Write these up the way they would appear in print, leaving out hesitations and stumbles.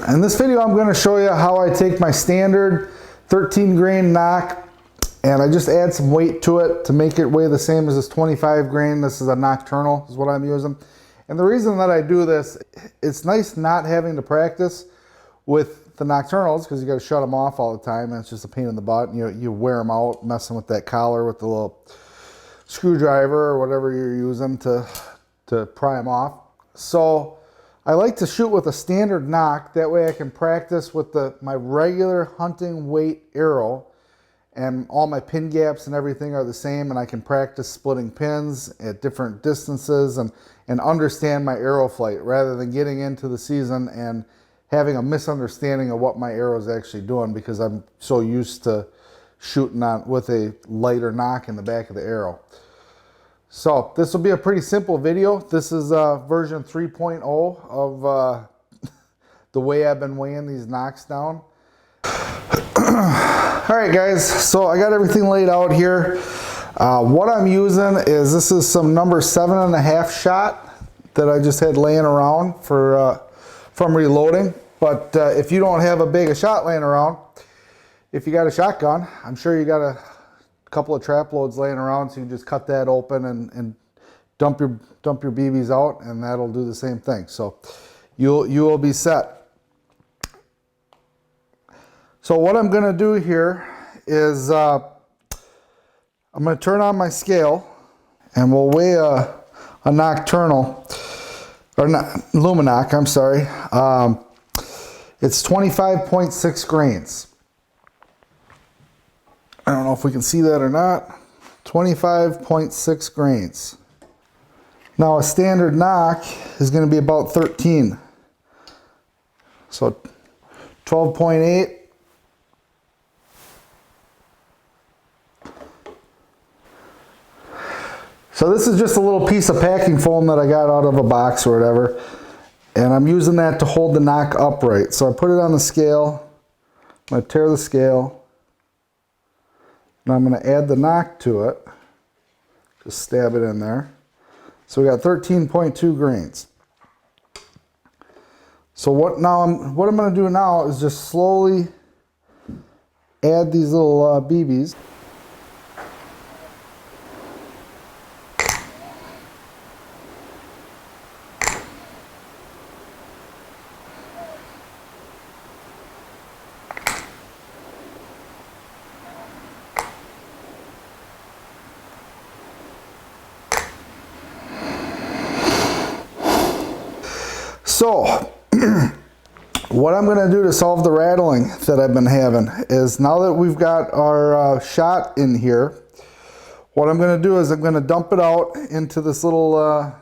In this video, I'm going to show you how I take my standard 13 grain knock and I just add some weight to it to make it weigh the same as this 25 grain. This is a nocturnal is what I'm using. And the reason that I do this, it's nice not having to practice with the nocturnals because you got to shut them off all the time and it's just a pain in the butt. And you wear them out messing with that collar with the little screwdriver or whatever you're using to pry them off. So I like to shoot with a standard knock. That way I can practice with my regular hunting weight arrow, and all my pin gaps and everything are the same, and I can practice splitting pins at different distances and understand my arrow flight rather than getting into the season and having a misunderstanding of what my arrow is actually doing because I'm so used to shooting with a lighter knock in the back of the arrow. So this will be a pretty simple video. This is version 3.0 of the way I've been weighing these knocks down. All right guys, so I got everything laid out here. What I'm using is, this is some number 7.5 shot that I just had laying around from reloading. But if you don't have a bag of shot laying around, if you got a shotgun, I'm sure you got a couple of trap loads laying around, so you can just cut that open and dump your BBs out, and that'll do the same thing. So you will be set. So what I'm going to do here is I'm going to turn on my scale and we'll weigh a nocturnal, or not, Luminoc, I'm sorry. It's 25.6 grains. I don't know if we can see that or not. 25.6 grains. Now a standard knock is going to be about 13. So 12.8. So this is just a little piece of packing foam that I got out of a box or whatever, and I'm using that to hold the knock upright. So I put it on the scale, I'm going to tear the scale, and I'm going to add the knock to it, just stab it in there. So we got 13.2 grains. So what I'm going to do now is just slowly add these little BBs. So, what I'm going to do to solve the rattling that I've been having is, now that we've got our shot in here, what I'm going to do is I'm going to dump it out into this little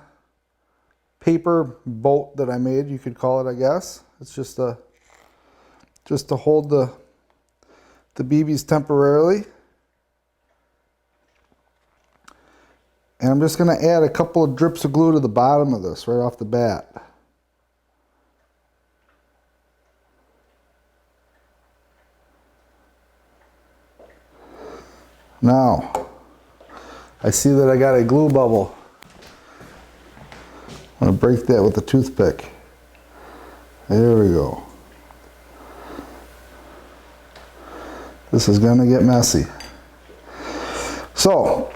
paper boat that I made, you could call it, I guess. It's just to hold the BBs temporarily. And I'm just going to add a couple of drips of glue to the bottom of this right off the bat. Now, I see that I got a glue bubble. I'm going to break that with a toothpick. There we go. This is going to get messy. So,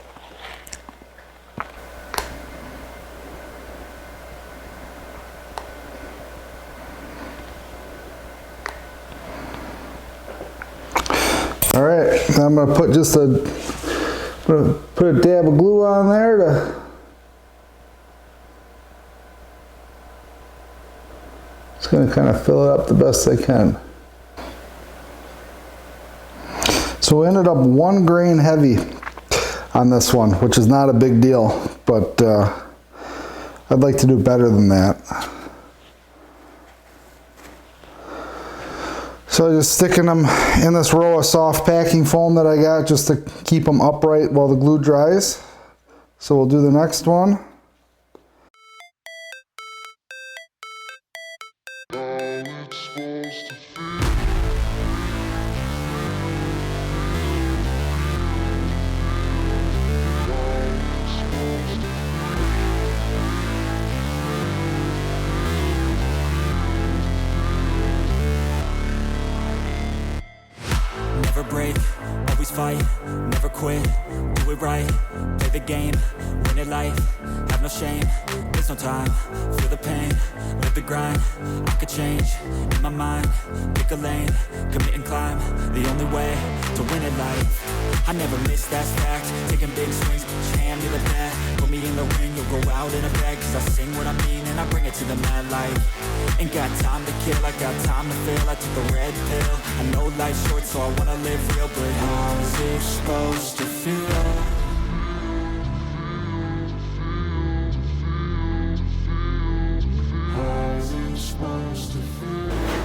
all right, I'm going to put put a dab of glue on there just going to kind of fill it up the best I can. So we ended up 1 grain heavy on this one, which is not a big deal, but I'd like to do better than that. So just sticking them in this row of soft packing foam that I got just to keep them upright while the glue dries. So we'll do the next one. night, play the game, win it life, have no shame, there's no time, feel the pain, live the grind, I could change, in my mind, pick a lane, commit and climb, the only way to win at life. I never miss, that's fact, taking big swings, put your hand to the bat, put me in the ring, you'll go out in a bag, cause I sing what I mean and I bring it to the mad light. Ain't got time to kill, I got time to feel, I took the red pill, I know life's short so I wanna live real, but how's it supposed to feel?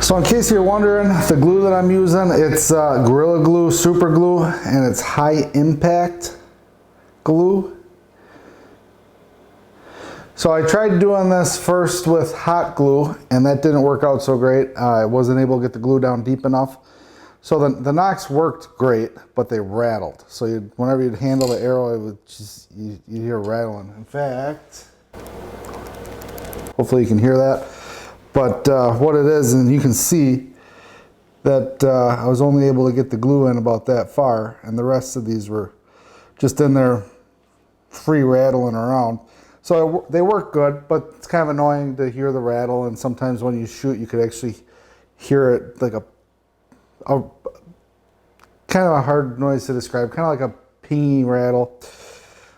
So in case you're wondering, the glue that I'm using, it's Gorilla Glue Super Glue, and it's high impact glue. So I tried doing this first with hot glue, and that didn't work out so great. I wasn't able to get the glue down deep enough. So the nocks worked great, but they rattled. So whenever you'd handle the arrow, it would just, you'd hear rattling. In fact, hopefully you can hear that. But what it is, and you can see that I was only able to get the glue in about that far, and the rest of these were just in there free rattling around. So they work good, but it's kind of annoying to hear the rattle, and sometimes when you shoot you could actually hear it like a kind of a hard noise to describe, kind of like a pingy rattle.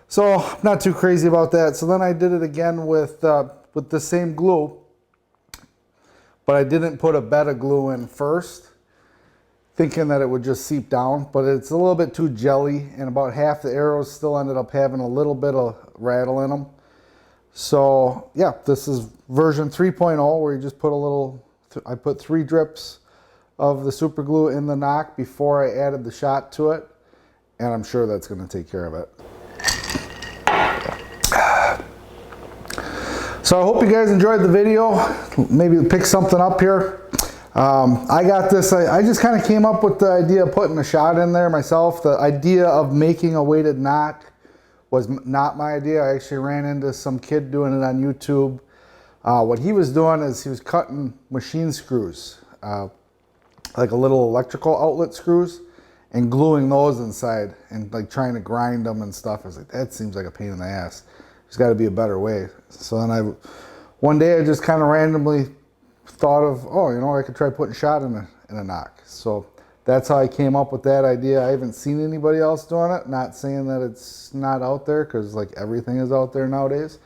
So not too crazy about that. So then I did it again with the same glue, but I didn't put a bed of glue in first, thinking that it would just seep down, but it's a little bit too jelly, and about half the arrows still ended up having a little bit of rattle in them. So yeah, this is version 3.0, where you just put a little, I put 3 drips of the super glue in the nock before I added the shot to it, and I'm sure that's going to take care of it. So I hope you guys enjoyed the video. Maybe pick something up here. I got this, I just kind of came up with the idea of putting a shot in there myself. The idea of making a weighted nock was not my idea. I actually ran into some kid doing it on YouTube. What he was doing is he was cutting machine screws, like a little electrical outlet screws, and gluing those inside and like trying to grind them and stuff. I was like, that seems like a pain in the ass. There's got to be a better way. So then one day I just kind of randomly thought of, oh, you know, I could try putting shot in a nock. So that's how I came up with that idea. I haven't seen anybody else doing it. Not saying that it's not out there, because like everything is out there nowadays.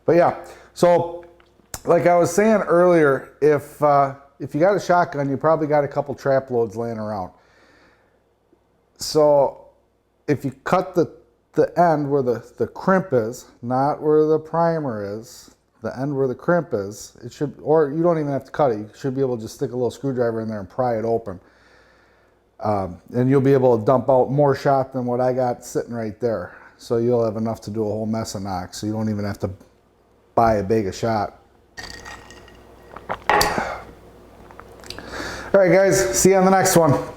But yeah, so like I was saying earlier, if you got a shotgun, you probably got a couple trap loads laying around. So if you cut the end where the crimp is, not where the primer is, the end where the crimp is, it should, or you don't even have to cut it. You should be able to just stick a little screwdriver in there and pry it open. And you'll be able to dump out more shot than what I got sitting right there. So you'll have enough to do a whole mess of nocks, so you don't even have to buy a bag of shot. All right, guys, see you on the next one.